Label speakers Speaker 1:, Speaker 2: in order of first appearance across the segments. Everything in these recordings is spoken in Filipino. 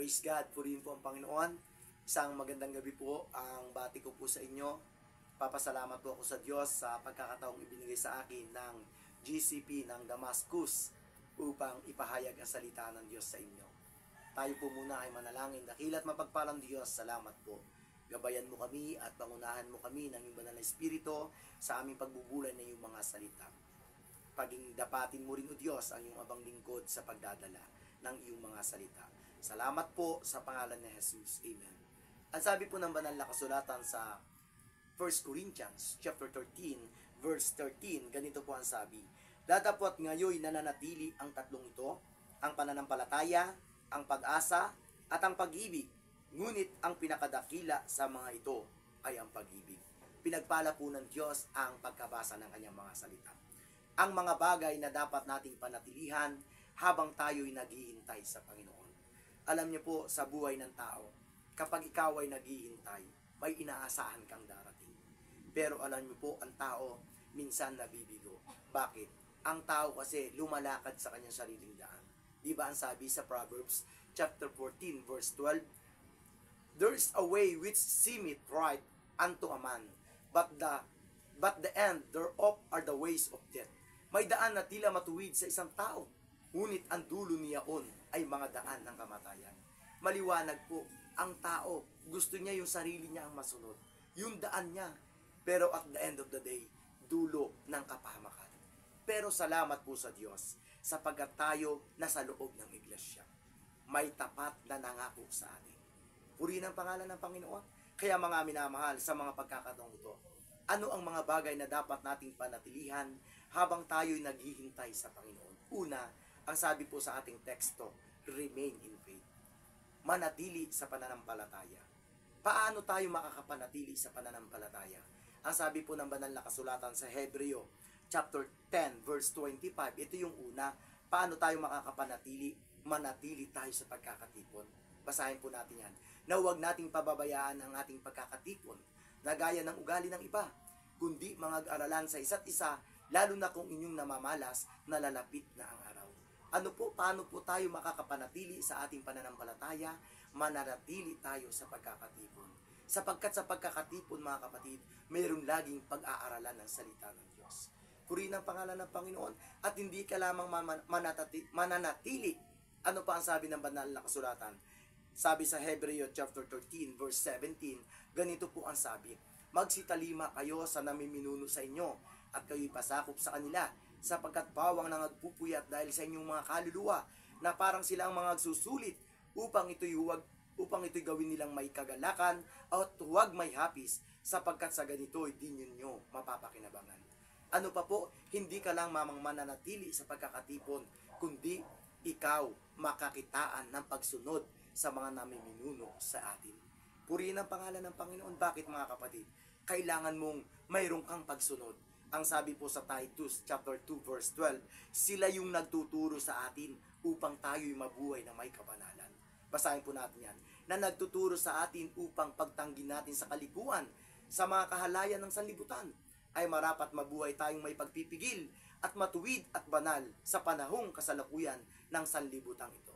Speaker 1: Praise God, purihin po ang Panginoon. Isang magandang gabi po ang bati ko po sa inyo. Papasalamat po ako sa Diyos sa pagkakataong ibinigay sa akin ng GCP ng Damascus upang ipahayag ang salita ng Diyos sa inyo. Tayo po muna ay manalangin. Dakila't mapagpalang Diyos, salamat po. Gabayan mo kami at pangunahan mo kami ng iyong banal na Espiritu sa aming pagbubulay ng iyong mga salita. Paging dapatin mo rin, O Diyos, ang iyong abang lingkod sa pagdadala ng iyong mga salita. Salamat po sa pangalan ni Jesus. Amen. Ang sabi po ng banal na kasulatan sa 1 Corinthians chapter 13, verse 13, ganito po ang sabi: Datapwat ngayon nananatili ang tatlong ito, ang pananampalataya, ang pag-asa, at ang pag-ibig. Ngunit ang pinakadakila sa mga ito ay ang pag-ibig. Pinagpala po ng Diyos ang pagkabasa ng kanyang mga salita. Ang mga bagay na dapat nating panatilihan habang tayo'y naghihintay sa Panginoon. Alam niyo po, sa buhay ng tao, kapag ikaw ay naghihintay, may inaasahan kang darating. Pero alam niyo po, ang tao minsan nabibigo. Bakit? Ang tao kasi lumalakad sa kanyang sariling daan. Di ba ang sabi sa Proverbs chapter 14 verse 12? There is a way which seemeth right unto a man, but the end thereof are the ways of death. May daan na tila matuwid sa isang tao, ngunit ang dulo niyaon ay mga daan ng kamatayan. Maliwanag po, ang tao, gusto niya yung sarili niya ang masunod. Yung daan niya. Pero at the end of the day, dulo ng kapahamakan. Pero salamat po sa Diyos, sapagkat tayo nasa loob ng iglesia. May tapat na nangako sa atin. Purihin ang pangalan ng Panginoon. Kaya mga minamahal, sa mga pagkakataong ito, ano ang mga bagay na dapat nating panatilihan habang tayo'y naghihintay sa Panginoon? Una, ang sabi po sa ating teksto, remain in faith. Manatili sa pananampalataya. Paano tayo makakapanatili sa pananampalataya? Ang sabi po ng banal na kasulatan sa Hebreo, chapter 10, verse 25, ito yung una, paano tayo makakapanatili? Manatili tayo sa pagkakatipon. Basahin po natin yan. Na huwag nating pababayaan ang ating pagkakatipon, na gaya ng ugali ng iba, kundi mag-aralan sa isa't isa, lalo na kung inyong namamalas na lalapit na ang araw. Ano po, paano po tayo makakapanatili sa ating pananampalataya? Mananatili tayo sa pagkakatipon. Sapagkat sa pagkakatipon, mga kapatid, mayroong laging pag-aaralan ng salita ng Diyos. Purihin ang pangalan ng Panginoon at hindi ka lamang mananatili. Ano pa ang sabi ng banal na kasulatan? Sabi sa Hebreo chapter 13 verse 17, ganito po ang sabi: Magsitalima kayo sa namiminuno sa inyo at kayo'y pasakop sa kanila, sapagkat bawang nang nagpupuyat dahil sa inyong mga kaluluwa na parang silang mga susulit upang ito'y gawin nilang may kagalakan at huwag may hapis, sapagkat sa ganito'y di ninyo mapapakinabangan. Ano pa po? Hindi ka lang mamang mananatili sa pagkakatipon, kundi ikaw makakitaan ng pagsunod sa mga namiminuno sa atin. Purihin ang pangalan ng Panginoon. Bakit, mga kapatid? Kailangan mong mayroong kang pagsunod. Ang sabi po sa Titus chapter 2 verse 12, sila yung nagtuturo sa atin upang tayo'y mabuhay na may kabanalan. Basahin po natin yan. Na nagtuturo sa atin upang pagtanggi natin sa kalikuan, sa mga kahalayan ng sanlibutan, ay marapat mabuhay tayong may pagpipigil at matuwid at banal sa panahong kasalukuyan ng sanlibutan ito.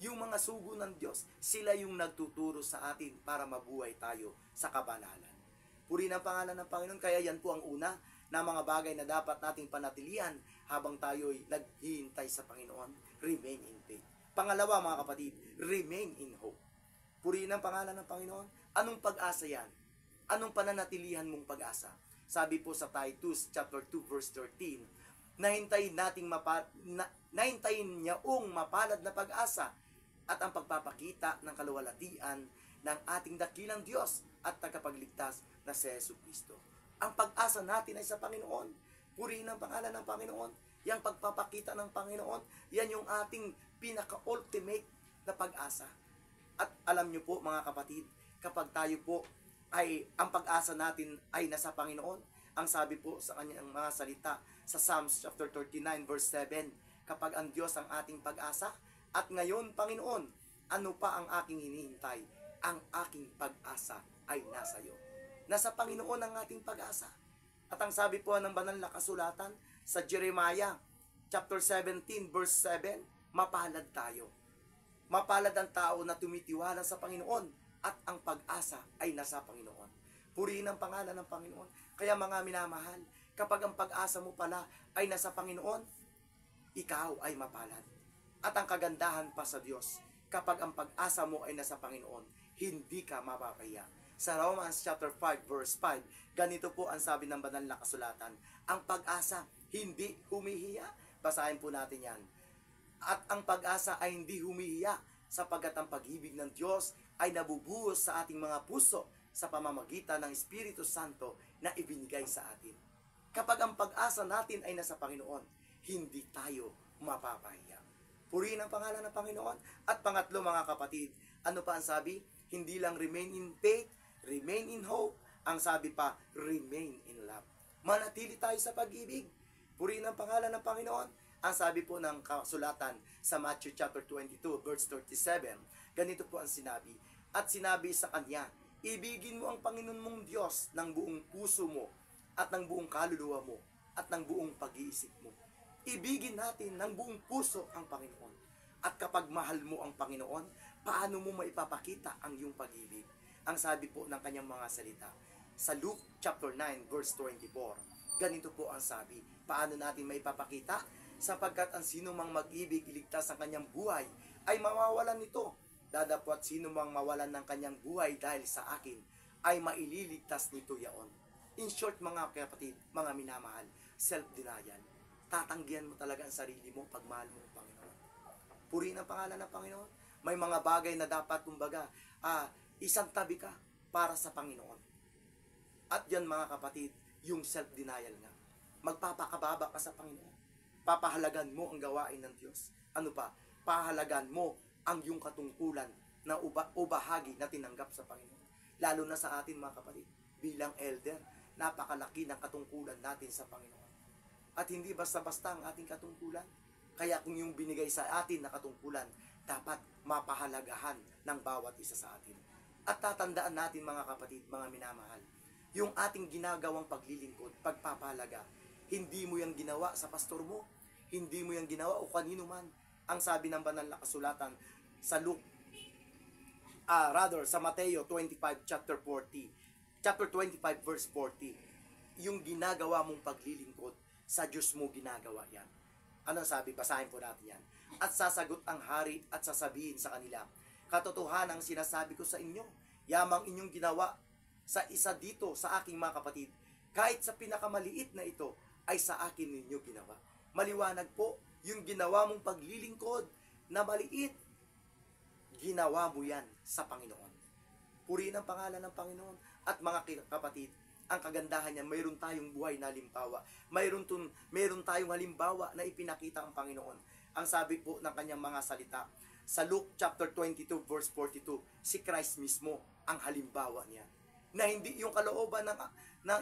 Speaker 1: Yung mga sugo ng Diyos, sila yung nagtuturo sa atin para mabuhay tayo sa kabanalan. Purihin ang pangalan ng Panginoon. Kaya yan po ang una na mga bagay na dapat nating panatilihan habang tayo'y naghihintay sa Panginoon. Remain in faith. Pangalawa, mga kapatid, remain in hope. Purihin ang pangalan ng Panginoon. Anong pag-asa yan? Anong pananatilihan mong pag-asa? Sabi po sa Titus chapter 2 verse 13, nahintayin niyaong mapalad na pag-asa at ang pagpapakita ng kaluwalhatian ng ating dakilang Diyos at tagapagligtas na si Jesucristo. Ang pag-asa natin ay sa Panginoon. Purihin ang pangalan ng Panginoon. Yang pagpapakita ng Panginoon, yan yung ating pinaka-ultimate na pag-asa. At alam nyo po, mga kapatid, kapag tayo po ay, ang pag-asa natin ay nasa Panginoon, ang sabi po sa kanyang mga salita sa Psalms chapter 39 verse 7, kapag ang Diyos ang ating pag-asa, at ngayon, Panginoon, ano pa ang aking hinihintay? Ang aking pag-asa ay nasa iyo. Nasa Panginoon ang ating pag-asa. At ang sabi po ng banal na kasulatan sa Jeremiah chapter 17 verse 7, mapalad tayo. Mapalad ang tao na tumitiwala sa Panginoon at ang pag-asa ay nasa Panginoon. Purihin ang pangalan ng Panginoon. Kaya mga minamahal, kapag ang pag-asa mo pala ay nasa Panginoon, ikaw ay mapalad. At ang kagandahan pa sa Diyos, kapag ang pag-asa mo ay nasa Panginoon, hindi ka mapapahiya. Sa Romans chapter 5 verse 5, ganito po ang sabi ng banal na kasulatan, ang pag-asa hindi humihiya. Basahin po natin yan. At ang pag-asa ay hindi humihiya, sapagkat ang pag-ibig ng Diyos ay nabubuhos sa ating mga puso sa pamamagitan ng Espiritu Santo na ibinigay sa atin. Kapag ang pag-asa natin ay nasa Panginoon, hindi tayo mapapahiya. Purihin ang pangalan ng Panginoon. At pangatlo mga kapatid, ano pa ang sabi? Hindi lang remain in faith, remain in hope. Ang sabi pa, remain in love. Manatili tayo sa pag-ibig. Purihin ang pangalan ng Panginoon. Ang sabi po ng kasulatan sa Matthew chapter 22 verse 37, ganito po ang sinabi. At sinabi sa kanya, ibigin mo ang Panginoon mong Diyos ng buong puso mo at ng buong kaluluwa mo at ng buong pag-iisip mo. Ibigin natin ng buong puso ang Panginoon. At kapag mahal mo ang Panginoon, paano mo maipapakita ang iyong pag-ibig? Ang sabi po ng kanyang mga salita sa Luke chapter 9 verse 24, ganito po ang sabi. Paano natin maipapakita? Sapagkat ang sino mang mag-ibig iligtas ang kanyang buhay ay mawawalan nito. Dadapot sino mang mawalan ng kanyang buhay dahil sa akin ay maililigtas nito yaon. In short mga kapatid, mga minamahal, self-denial. Tatanggihan mo talaga ang sarili mo pag mahal mo ang Panginoon. Purihin ang pangalan ng Panginoon. May mga bagay na dapat kumbaga isang tabi ka para sa Panginoon. At yan mga kapatid, yung self-denial nga. Magpapakababa ka sa Panginoon. Papahalagan mo ang gawain ng Diyos. Ano pa? Pahalagan mo ang iyong katungkulan na bahagi na tinanggap sa Panginoon. Lalo na sa atin mga kapatid, bilang elder, napakalaki ng katungkulan natin sa Panginoon. At hindi basta-basta ang ating katungkulan. Kaya kung yung binigay sa atin na katungkulan, dapat mapahalagahan ng bawat isa sa atin. At tatandaan natin mga kapatid, mga minamahal, yung ating ginagawang paglilingkod, pagpapahalaga, hindi mo yung ginawa sa pastor mo, hindi mo yung ginawa o kanino man. Ang sabi ng banal na kasulatan sa sa Mateo 25 chapter 25 verse 40, yung ginagawa mong paglilingkod, sa Diyos mo ginagawa yan. Ano sabi? Basahin po natin yan. At sasagot ang hari at sasabihin sa kanila, katotohanan ang sinasabi ko sa inyo, yamang inyong ginawa sa isa dito sa aking mga kapatid, kahit sa pinakamaliit na ito, ay sa akin ninyo ginawa. Maliwanag po, yung ginawa mong paglilingkod na maliit, ginawa mo yan sa Panginoon. Purihin ang pangalan ng Panginoon. At mga kapatid, ang kagandahan niya, mayroon tayong buhay na halimbawa. Mayroon tayong halimbawa na ipinakita ang Panginoon. Ang sabi po ng kanyang mga salita, sa Luke chapter 22 verse 42, si Christ mismo ang halimbawa niya. Na hindi yung kalooban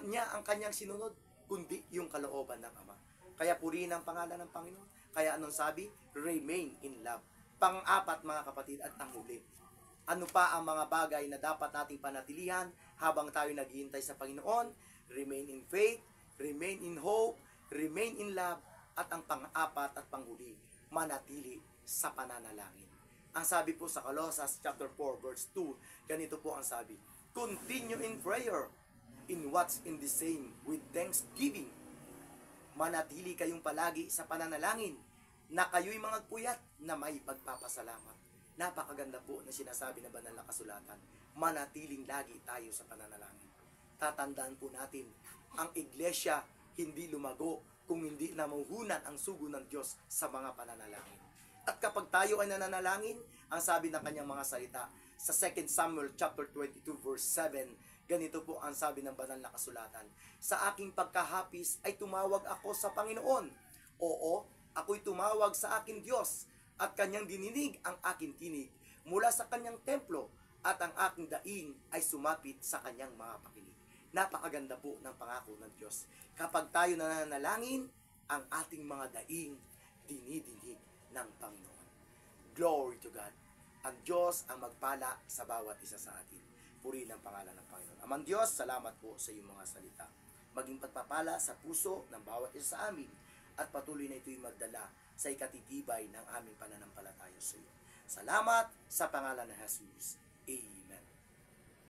Speaker 1: niya ang kanyang sinunod, kundi yung kalooban ng Ama. Kaya purihin ang pangalan ng Panginoon. Kaya anong sabi? Remain in love. Pang-apat mga kapatid at ang huli. Ano pa ang mga bagay na dapat nating panatilihan habang tayo naghihintay sa Panginoon? Remain in faith, remain in hope, remain in love, at ang pang-apat at panghuli, manatili sa pananalangin. Ang sabi po sa Colossus chapter 4 verse 2, ganito po ang sabi, continue in prayer, in what's in the same with thanksgiving. Manatili kayong palagi sa pananalangin, na kayo'y mga puyat na may pagpapasalamat. Napakaganda po na sinasabi na banal na kasulatan. Manatiling lagi tayo sa pananalangin. Tatandaan po natin, ang iglesia hindi lumago kung hindi namuhunan ang sugo ng Diyos sa mga pananalangin. At kapag tayo ay nananalangin, ang sabi ng kanyang mga salita, sa 2 Samuel chapter 22 verse 7, ganito po ang sabi ng banal na kasulatan, sa aking pagkahapis ay tumawag ako sa Panginoon. Oo, ako'y tumawag sa aking Diyos, at kanyang dininig ang aking tinig mula sa kanyang templo, at ang aking daing ay sumapit sa kanyang mga pakinig. Napakaganda po ng pangako ng Diyos. Kapag tayo nananalangin, ang ating mga daing dinidinig ng Panginoon. Glory to God. Ang Diyos ang magpala sa bawat isa sa atin. Purihin ang pangalan ng Panginoon. Amang Diyos, salamat po sa iyong mga salita. Maging pagpapala sa puso ng bawat isa sa amin, at patuloy na ito'y magdala sa ikatitibay ng aming pananampalataya sa iyo. Salamat sa pangalan ng Jesus. Amen.